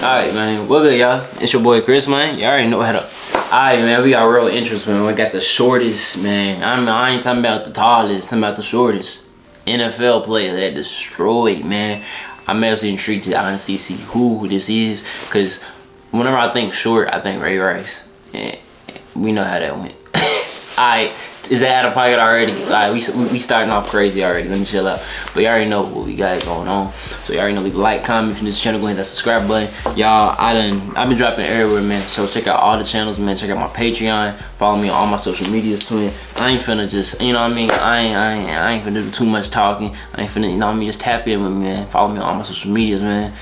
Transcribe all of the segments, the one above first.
Alright, man. What good, y'all? It's your boy Chris, man. You already know how to. Alright, man. We got real interest, man. We got the shortest, man. I ain't talking about the tallest. I'm talking about the shortest NFL player that destroyed, man. I'm actually intrigued to honestly see who this is, because whenever I think short, I think Ray Rice. Yeah, we know how that went. Alright. Is that out of pocket already? Alright, we starting off crazy already. Let me chill out. But you already know what we got going on. So you already know, leave a like, comment if you're new to the channel, go ahead and hit that subscribe button. Y'all, I've been dropping everywhere, man. So check out all the channels, man. Check out my Patreon. Follow me on all my social medias, twin. I ain't finna just, you know what I mean? I ain't finna do too much talking. I ain't finna, you know what I mean? Just tap in with me, man. Follow me on all my social medias, man.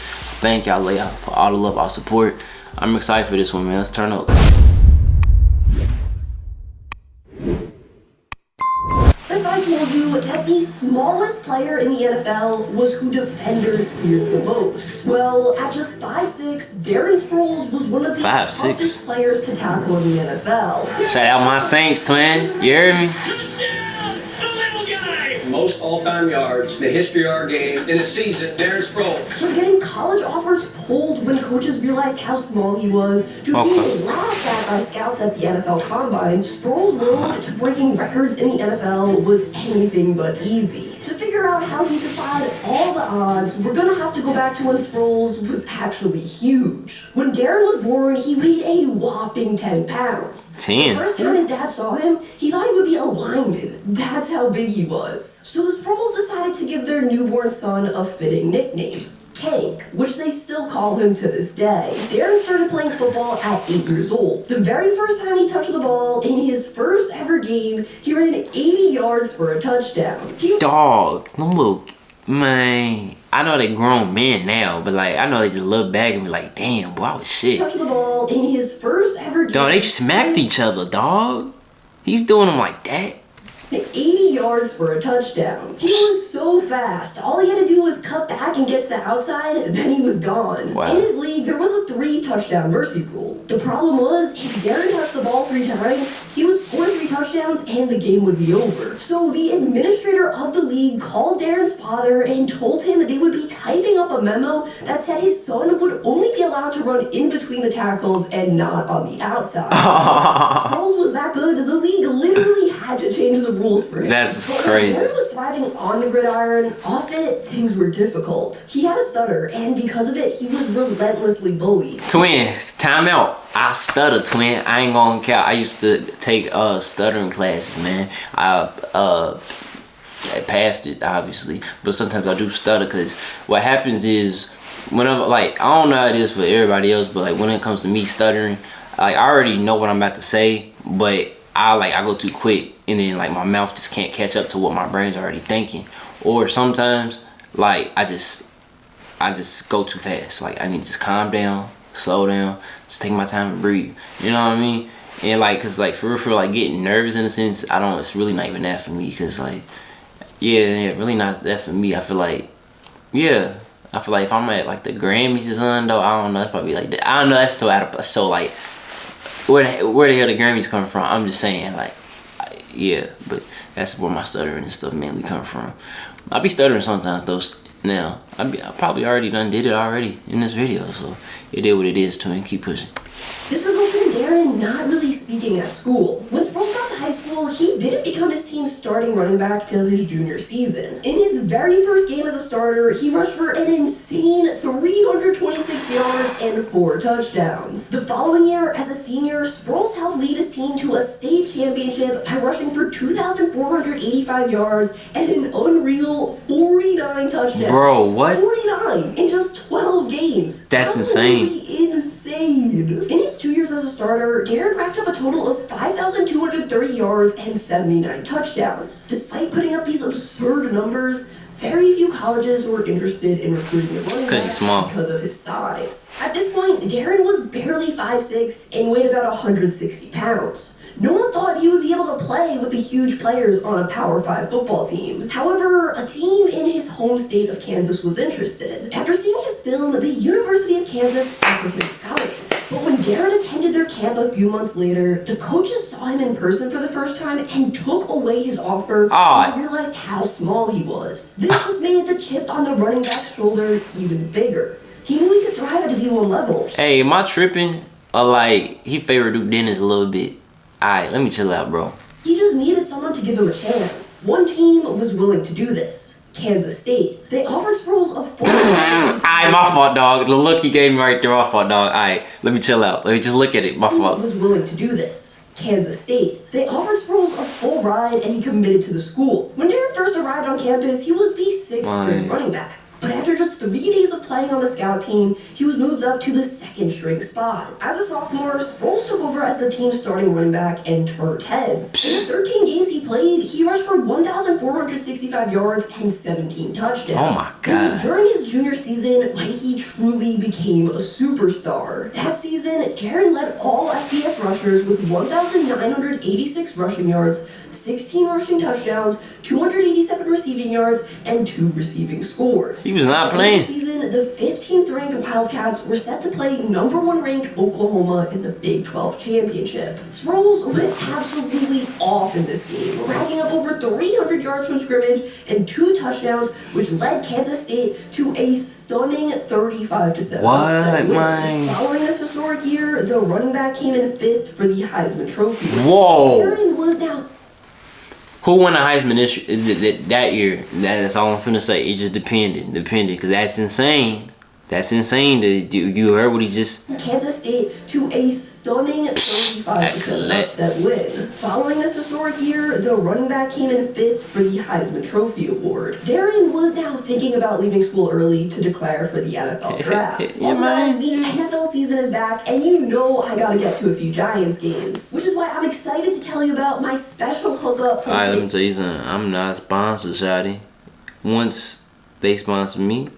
Thank y'all for all the love, all support. I'm excited for this one, man. Let's turn up. If I told you that the smallest player in the NFL was who defenders feared the most? Well, at just 5'6", Darren Sproles was one of the toughest players to tackle in the NFL. Shout out my Saints, twin. You hear me? Most all-time yards in the history of our game in a season, Darren Sproles. From getting college offers pulled when coaches realized how small he was, to being laughed at by scouts at the NFL Combine, Sproles' road to breaking records in the NFL was anything but easy. To figure out how he defied all the odds, we're gonna have to go back to when Sproles was actually huge. When Darren was born, he weighed a whopping 10 pounds. 10? The first time his dad saw him, he thought he would be a lineman. That's how big he was. So the Sproles decided to give their newborn son a fitting nickname, Tank, which they still call him to this day. Darren started playing football at 8 years old. The very first time he touched the ball, in his first ever game, he ran 80 yards for a touchdown. Dog, them little, man, I know they grown men now, but like, I know they just look back and be like, damn, boy, I was shit. Touched the ball in his first ever game. Dog, they smacked each other, dog. He's doing them like that. 80 yards for a touchdown. He was so fast. All he had to do was cut back and get to the outside, and then he was gone. Wow. In his league, there was a 3-touchdown mercy rule. The problem was, if Darren touched the ball 3 times, he would score 3 touchdowns and the game would be over. So the administrator of the league called Darren's father and told him they would be typing up a memo that said his son would only be allowed to run in between the tackles and not on the outside. Sproles was that good, the league literally had to change the rules for him. That's but crazy. Darren was thriving on the gridiron. Off it, things were difficult. He had a stutter, and because of it, he was relentlessly bullied. Twin, time out. I stutter, twin. I ain't gonna count. I used to take stuttering classes, man. I passed it, obviously, but sometimes I do stutter, because what happens is, whenever, like, I don't know how it is for everybody else, but like when it comes to me stuttering, like, I already know what I'm about to say, but I go too quick, and then like my mouth just can't catch up to what my brain's already thinking. Or sometimes like I just go too fast. Like I need to just calm down, slow down, just take my time and breathe. You know what I mean? And like, cause like for real, like getting nervous in a sense, it's really not even that for me. Cause like, yeah, really not that for me. I feel like if I'm at like the Grammys or something though, I don't know, it's probably like that. I don't know, that's still out of, so like, where the hell the Grammys come from? I'm just saying, like, yeah, but that's where my stuttering and stuff mainly come from. I be stuttering sometimes though. Now I probably already done did it already in this video, so it is what it is, twin. Keep pushing. This resulted in Darren not really speaking at school. When Sproles got to high school, he didn't become his team's starting running back till his junior season. In his very first game as a starter, he rushed for an insane 326 yards and 4 touchdowns. The following year, as a senior, Sproles helped lead his team to a state championship by rushing for 2,485 yards and an unreal 49 touchdowns. Bro, what? 49 in just 12 games. That's Absolutely insane. insane. In his 2 years as a starter, Darren racked up a total of 5,230 yards and 79 touchdowns. Despite putting up these absurd numbers, very few colleges were interested in recruiting a running back because of his size. At this point, Darren was barely 5'6" and weighed about 160 pounds. No one thought he would be able to play with the huge players on a Power 5 football team. However, a team in his home state of Kansas was interested. After seeing his film, the University of Kansas offered him a scholarship. But when Darren attended their camp a few months later, the coaches saw him in person for the first time and took away his offer when they realized how small he was. This just made the chip on the running back's shoulder even bigger. He knew he could thrive at a D1 level. Hey, am I tripping? Or like, he favored Duke Dennis a little bit. Alright, let me chill out, bro. He just needed someone to give him a chance. One team was willing to do this. Kansas State. They offered Sproles a full... Alright, my fault, dog. The look you gave me right there, my fault, dog. Alright, let me chill out. Let me just look at it. My fault. Was willing to do this. Kansas State. They offered Sproles a full ride and he committed to the school. When Darren first arrived on campus, he was the 6th string running back. But after just 3 days of playing on the scout team, he was moved up to the 2nd string spot. As a sophomore, Sproles took over as the team's starting running back and turned heads. In the 13 games he played, he rushed for 1,465 yards and 17 touchdowns. Oh my God. It was during his junior season when he truly became a superstar. That season, Darren led all FBS rushers with 1,986 rushing yards, 16 rushing touchdowns, 287 receiving yards, and 2 receiving scores. He was not playing. This season, the 15th ranked Wildcats were set to play number 1 ranked Oklahoma in the Big 12 championship. Sproles went absolutely off in this game, racking up over 300 yards from scrimmage and 2 touchdowns, which led Kansas State to a stunning 35-7 upset win. Man? Following this historic year, the running back came in 5th for the Heisman Trophy. Whoa. Darren was now... Who won the Heisman that year? That's all I'm finna say. It just depended, because that's insane. That's insane. You heard what he just... Kansas State to a stunning 35-7 upset win. Following this historic year, the running back came in 5th for the Heisman Trophy Award. Darren was now thinking about leaving school early to declare for the NFL Draft. Also, guys, the NFL season is back, and you know I gotta get to a few Giants games, which is why I'm excited to tell you about my special hookup from Alright, today. let me tell you something. I'm not sponsored, shawty. Once they sponsor me,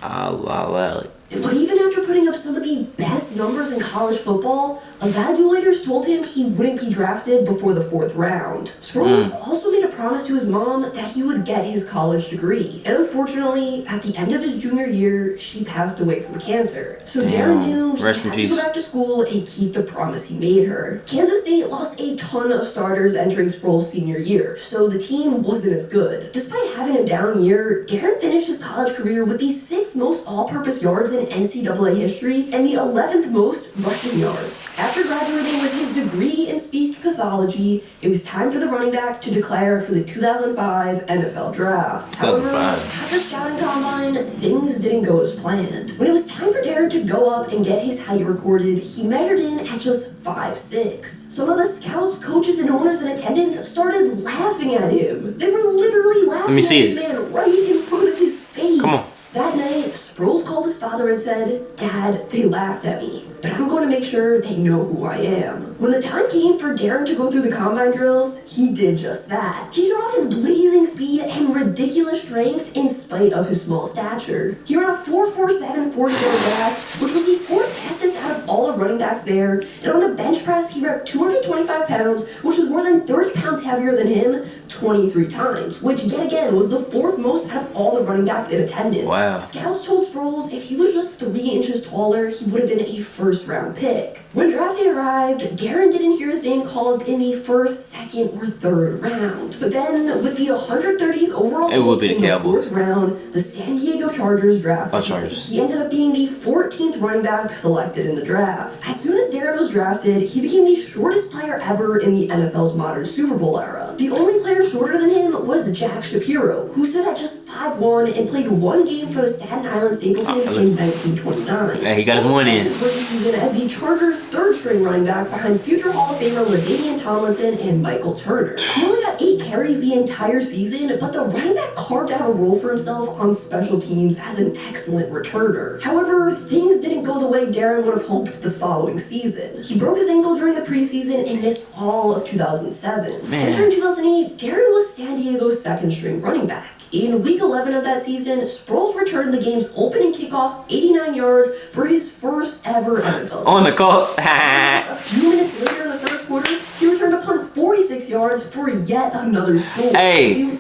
I'll allow it. But even after putting up some of the best numbers in college football, evaluators told him he wouldn't be drafted before the 4th round. Sproles also made a promise to his mom that he would get his college degree. And unfortunately, at the end of his junior year, she passed away from cancer. So Darren knew he had to go back to school and keep the promise he made her. Kansas State lost a ton of starters entering Sproles' senior year, so the team wasn't as good. Despite having a down year, Darren finished his college career with the 6th most all-purpose yards in NCAA history and the 11th most rushing yards. After graduating with his degree in speech pathology, it was time for the running back to declare for the 2005 NFL Draft. However, at the scouting combine, things didn't go as planned. When it was time for Darren to go up and get his height recorded, he measured in at just 5'6". Some of the scouts, coaches, and owners in attendance started laughing at him. They were literally laughing at this man right in front of his face. Come on. That night, Sproles called his father and said, "Dad, they laughed at me, but I'm going to make sure they know who I am." When the time came for Darren to go through the combine drills, he did just that. He showed off his blazing speed and ridiculous strength in spite of his small stature. He ran a 4.47 40-yard dash, which was the 4th fastest out of all the running backs there, and on the bench press, he repped 225 pounds, which was more than 30 pounds heavier than him 23 times, which yet again was the 4th most out of all the running backs in attendance. Wow. Scouts told Sproles if he was just 3 inches taller, he would have been a 1st-round pick. When draft day arrived, Darren didn't hear his name called in the 1st, 2nd, or 3rd round. But then, with the 130th overall pick in the 4th round, the San Diego Chargers drafted him. He ended up being the 14th running back selected in the draft. As soon as Darren was drafted, he became the shortest player ever in the NFL's modern Super Bowl era. The only player shorter than him was Jack Shapiro, who stood at just 5'1" and played 1 game for the Staten Island Stapletons in 1929. Hey, he got his one in. His rookie season as the Chargers' 3rd-string running back behind future Hall of Famer LaDainian Tomlinson and Michael Turner. He only got 8 carries the entire season, but the running back carved out a role for himself on special teams as an excellent returner. However, things didn't go the way Darren would have hoped the following season. He broke his ankle during the preseason and missed all of 2007. Entering 2008, Darren was San Diego's 2nd-string running back. In week 11 of that season, Sproles returned the game's opening kickoff 89 yards for his 1st ever NFL. On the Colts. A few minutes later in the 1st quarter, he returned a punt 46 yards for yet another score. Hey,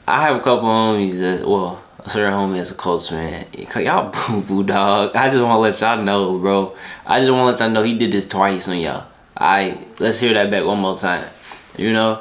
I have a couple homies a certain homie that's a Colts fan. Y'all boo-boo, dog. I just want to let y'all know, bro. I just want to let y'all know he did this twice on y'all. Let's hear that back one more time. You know?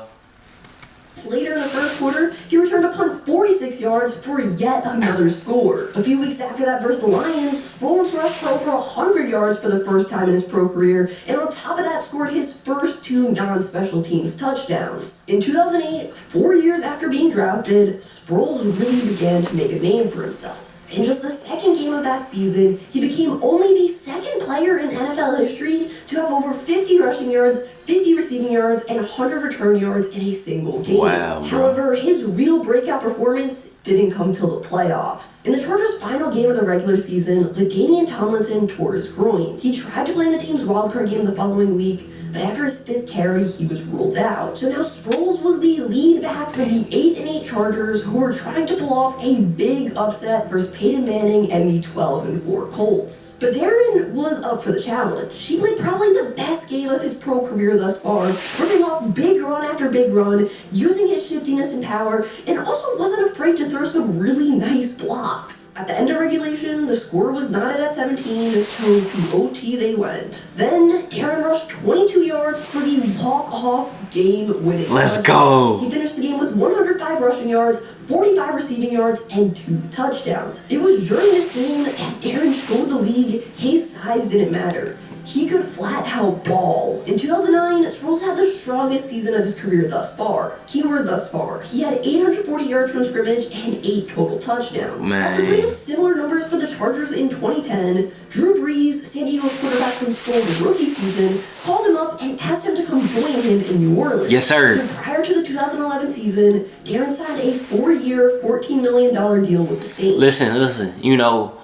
Later in the 1st quarter, he returned a punt 46 yards for yet another score. A few weeks after that versus the Lions, Sproles rushed for over 100 yards for the first time in his pro career, and on top of that scored his first 2 non-special teams touchdowns. In 2008, 4 years after being drafted, Sproles really began to make a name for himself. In just the second game of that season, he became only the second player in NFL history to have over 50 rushing yards, 50 receiving yards, and 100 return yards in a single game. Wow, bro. However, his real breakout performance didn't come till the playoffs. In the Chargers' final game of the regular season, LaDainian Tomlinson tore his groin. He tried to play in the team's wildcard game the following week, but after his 5th carry, he was ruled out. So now Sproles was the lead back for the 8-8 Chargers, who were trying to pull off a big upset versus Peyton Manning and the 12-4 Colts. But Darren was up for the challenge. He played probably the best game of his pro career thus far, ripping off big run after big run, using his shiftiness and power, and also wasn't afraid to throw some really nice blocks. At the end of regulation, the score was knotted at 17, so to OT they went. Then, Darren rushed 22 yards for the walk-off game-winning Let's touchdown. go. He finished the game with 105 rushing yards, 45 receiving yards, and 2 touchdowns. It was during this game that Darren showed the league his size didn't matter. He could flat out ball. In 2009, Sproles had the strongest season of his career thus far. Keyword thus far. He had 840 yards from scrimmage and 8 total touchdowns. Man. After putting up similar numbers for the Chargers in 2010, Drew Brees, San Diego's quarterback from Sproles' rookie season, called him up and asked him to come join him in New Orleans. Yes, sir. So prior to the 2011 season, Darren signed a 4-year, $14 million deal with the Saints. Listen, you know,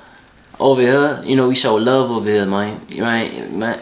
over here, you know, we show love over here, man. Man.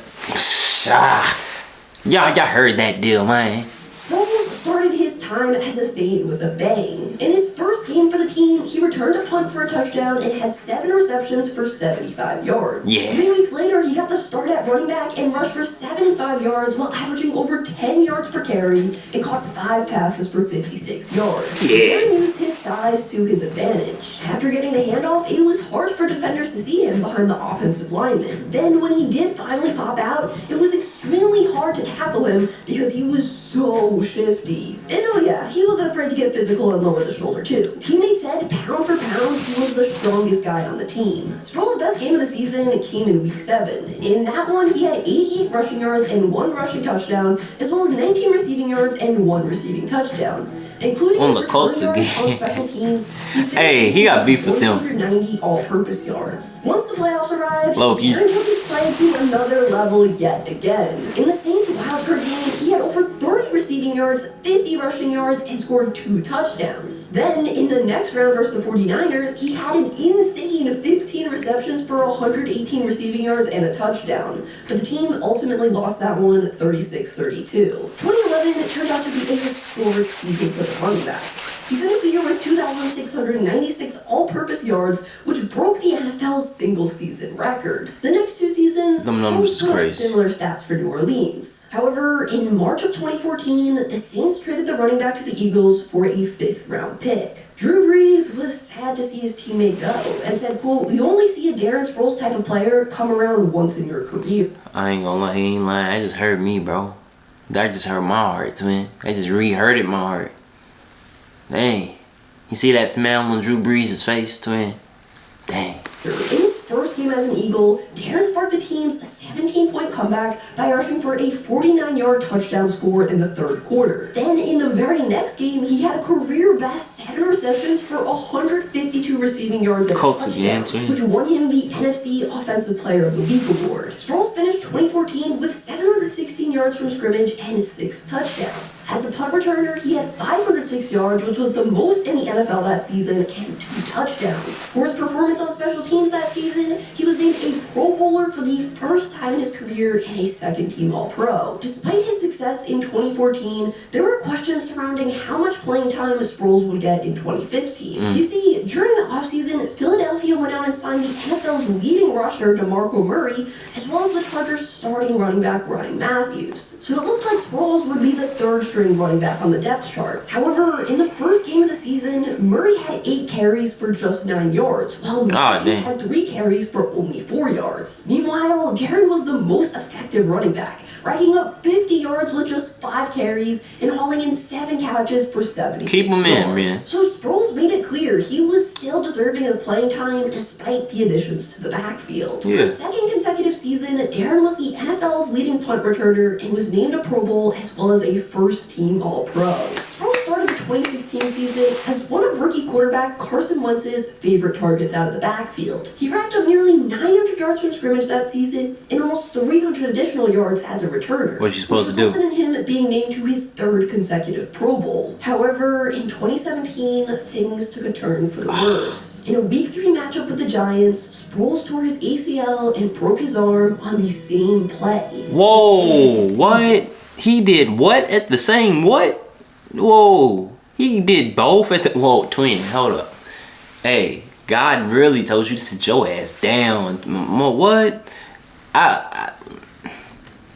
Y'all heard that deal, man. Sproles started his time as a Saint with a bang. In his first game for the team, he returned a punt for a touchdown and had 7 receptions for 75 yards. Yeah. 3 weeks later, he got the start at running back and rushed for 75 yards while averaging over 10 yards per carry and caught 5 passes for 56 yards. Yeah. Darren used his size to his advantage. After getting the handoff, it was hard for defenders to see him behind the offensive lineman. Then when he did finally pop out, it was extremely hard to tackle him because he was so shifty. And oh yeah, he wasn't afraid to get physical and lower the shoulder too. Teammates said pound for pound, he was the strongest guy on the team. Sproles' best game of the season came in week 7. In that one, he had 88 rushing yards and 1 rushing touchdown, as well as 19 receiving yards and 1 receiving touchdown. Including On his the Colts return yards again. on special teams, Hey, he got beef with them. 190 all-purpose yards. Once the playoffs arrived, Low-key. Darren took his play to another level yet again. In the Saints wildcard game, he had over 30 receiving yards, 50 rushing yards, and scored 2 touchdowns. Then, in the next round versus the 49ers, he had an insane 15 receptions for 118 receiving yards and a touchdown. But the team ultimately lost that one 36-32. 2011 turned out to be a historic season for the running back. He finished the year with 2,696 all-purpose yards, which broke the NFL's single-season record. The next 2 seasons, Them numbers Sproles put up crazy. similar stats for New Orleans. However, in March of 2014, the Saints traded the running back to the Eagles for a 5th-round pick. Drew Brees was sad to see his teammate go, and said, quote, "You only see a Darren Sproles type of player come around once in your career." I ain't gonna lie, he ain't lying. That just hurt me, bro. That just hurt my heart, twin. That just re-hurted my heart. Dang. You see that smile on Drew Brees' face, twin? Dang. In his first game as an Eagle, Darren sparked the team's 17-point comeback by rushing for a 49-yard touchdown score in the 3rd quarter. Then, in the very next game, he had a career-best 7 receptions for 152 receiving yards and a Colts again, touchdown, too. which won him the NFC Offensive Player of the Week award. Sproles finished 2014 with 716 yards from scrimmage and 6 touchdowns. As a punt returner, he had 506 yards, which was the most in the NFL that season, and 2 touchdowns. For his performance on special teams that season, he was named a Pro Bowler for the first time in his career and a second-team All-Pro. Despite his success in 2014, there were questions surrounding how much playing time Sproles would get in 2015. You see, during the offseason, Philadelphia went out and signed the NFL's leading rusher, DeMarco Murray, as well as the Chargers' starting running back, Ryan Matthews. So it looked like Sproles would be the 3rd-string running back on the depth chart. However, in the first game of the season, Murray had 8 carries for just 9 yards, while Matthews dang. had 3 carries for only 4 yards. Meanwhile, Darren was the most effective running back, racking up 50 yards with just 5 carries and hauling in 7 catches for 76 Keep him in, man. So Sproles made it clear he was still deserving of playing time despite the additions to the backfield. Yeah. For the second consecutive season, Darren was the NFL's leading punt returner and was named a Pro Bowl as well as a first-team All-Pro. Sproles started the 2016 season as one of rookie quarterback Carson Wentz's favorite targets out of the backfield. He racked up nearly 900 yards from scrimmage that season and almost 300 additional yards as a returner. What's he supposed to do? Which resulted in him being named to his 3rd consecutive Pro Bowl. However, in 2017, things took a turn for the worse. In a Week 3 matchup with the Giants, Sproles tore his ACL and broke his arm on the same play. Whoa, what? He did what at the same what? Whoa, he did both at the, whoa, twin, hold up. Hey, God really told you to sit your ass down. What?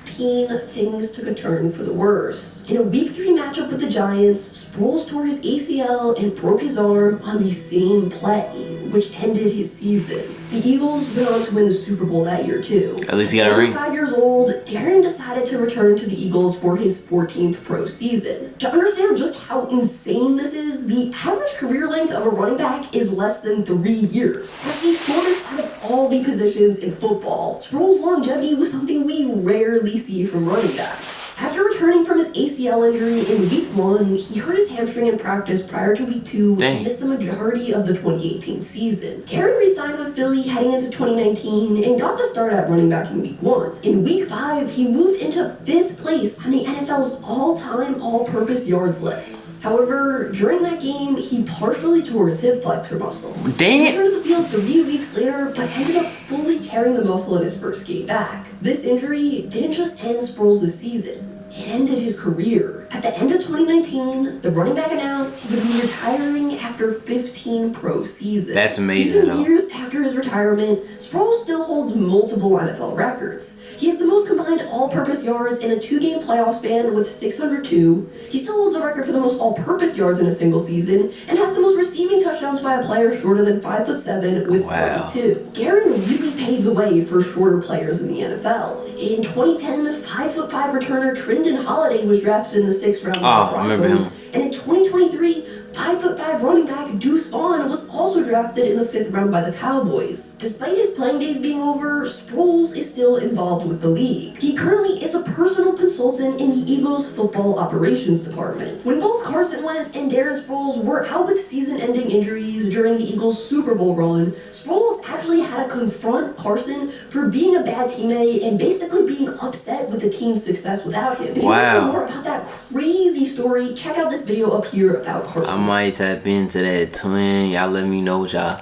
Things took a turn for the worse. In a Week 3 matchup with the Giants, Sproles tore his ACL and broke his arm on the same play, which ended his season. The Eagles went on to win the Super Bowl that year too. At least he got a ring. 5 years old, Darren decided to return to the Eagles for his 14th pro season. To understand just how insane this is, the average career length of a running back is less than 3 years. That's the shortest out of all the positions in football. Sproles' longevity was something we rarely see from running backs. After returning from his ACL injury in Week 1, he hurt his hamstring in practice prior to Week 2 and missed the majority of the 2018 season. Darren re-signed with Philly heading into 2019 and got the start at running back in Week 1. In Week 5, he moved into 5th place on the NFL's all-time all-purpose yards list. However, during that game, he partially tore his hip flexor muscle. Dang it! He returned to the field 3 weeks later, but ended up fully tearing the muscle in his first game back. This injury didn't just end Sproles' season, it ended his career. At the end of 2019, the running back announced he would be retiring after 15 pro seasons. That's amazing, Even years after his retirement, Sproles still holds multiple NFL records. He has the most combined all-purpose yards in a 2-game playoff span with 602. He still holds the record for the most all-purpose yards in a single season, and has the most receiving touchdowns by a player shorter than 5'7" with 32. Darren really paved the way for shorter players in the NFL. In 2010, 5'5" returner Trindon Holiday was drafted in the 6th round by the Broncos, and in 2023, 5'5" running back Deuce Vaughn was also drafted in the 5th round by the Cowboys. Despite his playing days being over, Sproles is still involved with the league. He currently is a personal consultant in the Eagles football operations department. When both Carson Wentz and Darren Sproles were out with season-ending injuries during the Eagles Super Bowl run, Sproles actually had to confront Carson for being a bad teammate and basically being upset with the team's success without him. If you want to hear more about that crazy story, check out this video up here about Carson. I might tap into that, twin. Y'all let me know what y'all,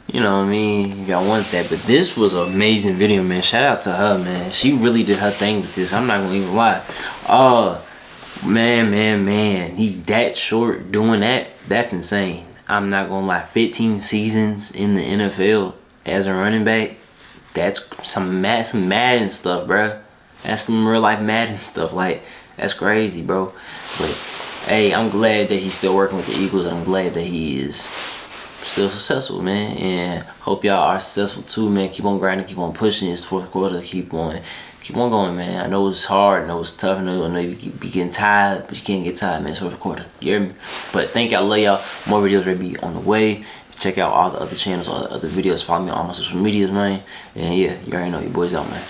you know what I mean, if y'all want that. But this was an amazing video, man. Shout out to her, man. She really did her thing with this. I'm not gonna even lie. Man. He's that short doing that. That's insane. I'm not gonna lie. 15 seasons in the NFL as a running back. That's some Madden stuff, bro. That's some real life Madden stuff. Like, that's crazy, bro. But hey, I'm glad that he's still working with the Eagles, and I'm glad that he is still successful, man. And hope y'all are successful too, man. Keep on grinding, keep on pushing this 4th quarter, keep on going, man. I know it's hard, I know it's tough, I know you be getting tired, but you can't get tired, man. It's 4th quarter. You hear me? But thank y'all, love y'all. More videos will be on the way. Check out all the other channels, all the other videos. Follow me on all my social medias, man. And yeah, you already know your boy's out, man.